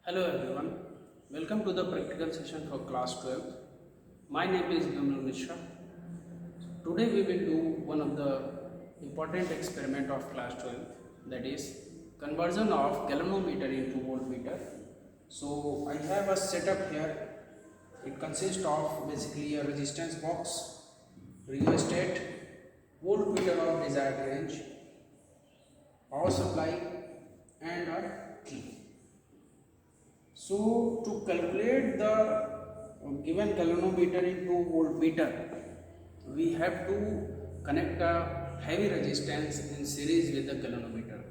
Hello everyone, welcome to the practical session for class 12th. My name is Bimla Mishra. Today we will do one of the important experiment of class 12th, that is conversion of galvanometer into voltmeter. So I have a setup here. It consists of basically a resistance box, rheostat, voltmeter of desired range, power supply and a key. So to calculate the given galvanometer into voltmeter, we have to connect a heavy resistance in series with the galvanometer.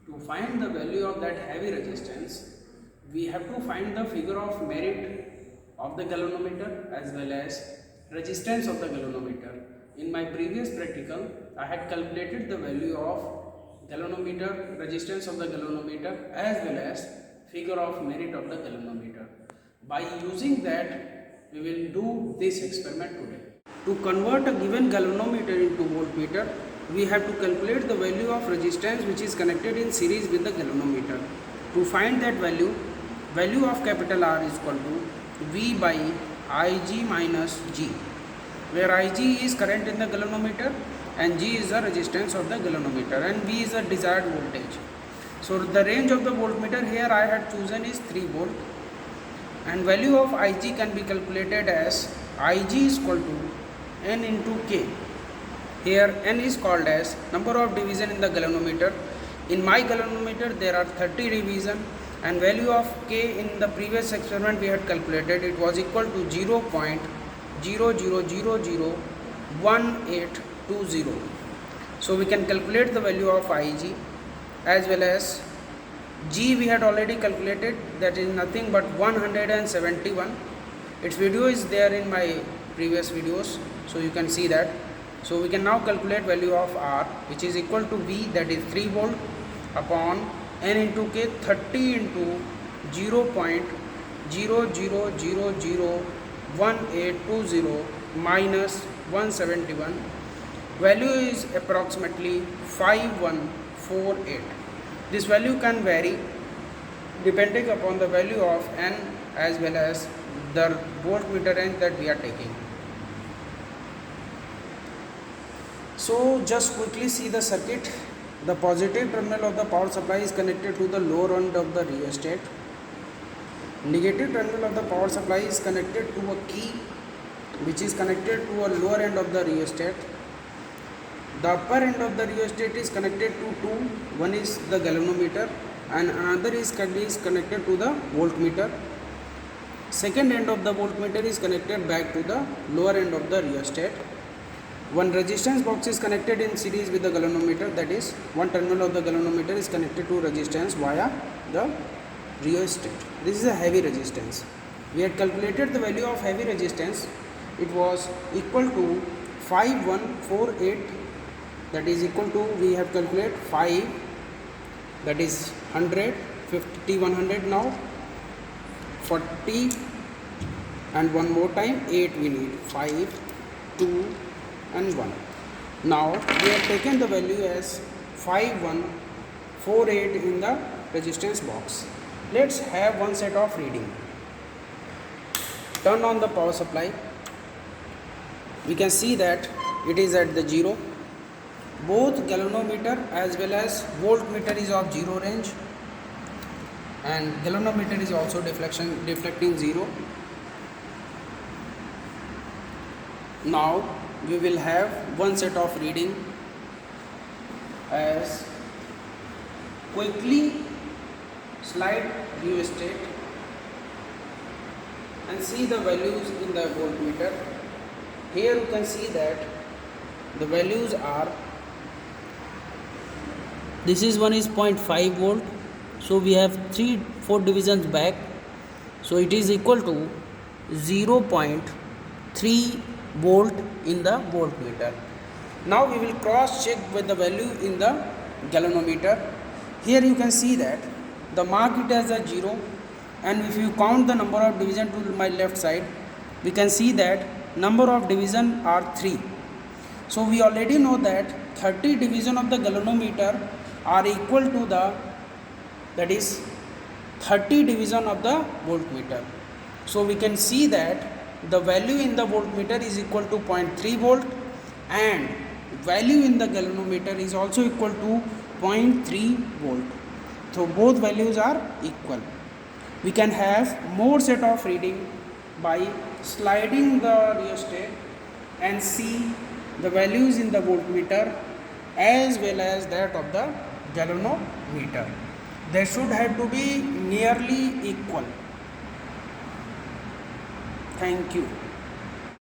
To find the value of that heavy resistance, we have to find the figure of merit of the galvanometer as well as resistance of the galvanometer. In my previous practical, I had calculated the value of galvanometer, resistance of the galvanometer as well as figure of merit of the galvanometer. By using that, we will do this experiment today. To convert a given galvanometer into voltmeter, we have to calculate the value of resistance which is connected in series with the galvanometer. To find that value, value of capital R is equal to V by Ig minus G, where Ig is current in the galvanometer and G is the resistance of the galvanometer and V is the desired voltage. So the range of the voltmeter here I had chosen is 3 volt, and value of Ig can be calculated as Ig is equal to N into K. Here N is called as number of division in the galvanometer. In my galvanometer there are 30 division, and value of K in the previous experiment we had calculated, it was equal to 0.00001820. So we can calculate the value of Ig as well as G we had already calculated, that is nothing but 171. Its video is there in my previous videos, so you can see that. So we can now calculate value of R, which is equal to V, that is 3 volt upon N into K, 30 into 0.00001820 minus 171. Value is approximately 5148. This value can vary depending upon the value of N as well as the voltmeter range that we are taking. So just quickly see the circuit. The positive terminal of the power supply is connected to the lower end of the rheostat. Negative terminal of the power supply is connected to a key which is connected to a lower end of the rheostat. The upper end of the rheostat is connected to two. One is the galvanometer and another is connected to the voltmeter. Second end of the voltmeter is connected back to the lower end of the rheostat. One resistance box is connected in series with the galvanometer, that is one terminal of the galvanometer is connected to resistance via the rheostat. This is a heavy resistance. We had calculated the value of heavy resistance. It was equal to 5148, that is equal to, we have calculated 5, that is 100, 50, 100 now, 40 and one more time 8 we need, 5, 2 and 1. Now we have taken the value as 5148 in the resistance box. Let's have one set of reading. Turn on the power supply. We can see that it is at the 0. Both galvanometer as well as voltmeter is of 0 range, and galvanometer is also deflecting 0. Now we will have one set of reading as quickly slide rheostat and see the values in the voltmeter. Here you can see that the values are, this is one is 0.5 volt, so we have 4 divisions back, so it is equal to 0.3 volt in the voltmeter. Now we will cross check with the value in the galvanometer. Here you can see that the mark it as a 0, and if you count the number of division to my left side, we can see that number of division are 3. So we already know that 30 division of the galvanometer are equal to the, that is 30 division of the voltmeter. So we can see that the value in the voltmeter is equal to 0.3 volt and value in the galvanometer is also equal to 0.3 volt. So both values are equal. We can have more set of reading by sliding the rheostat and see the values in the voltmeter as well as that of the galvanometer. They should have to be nearly equal. Thank you.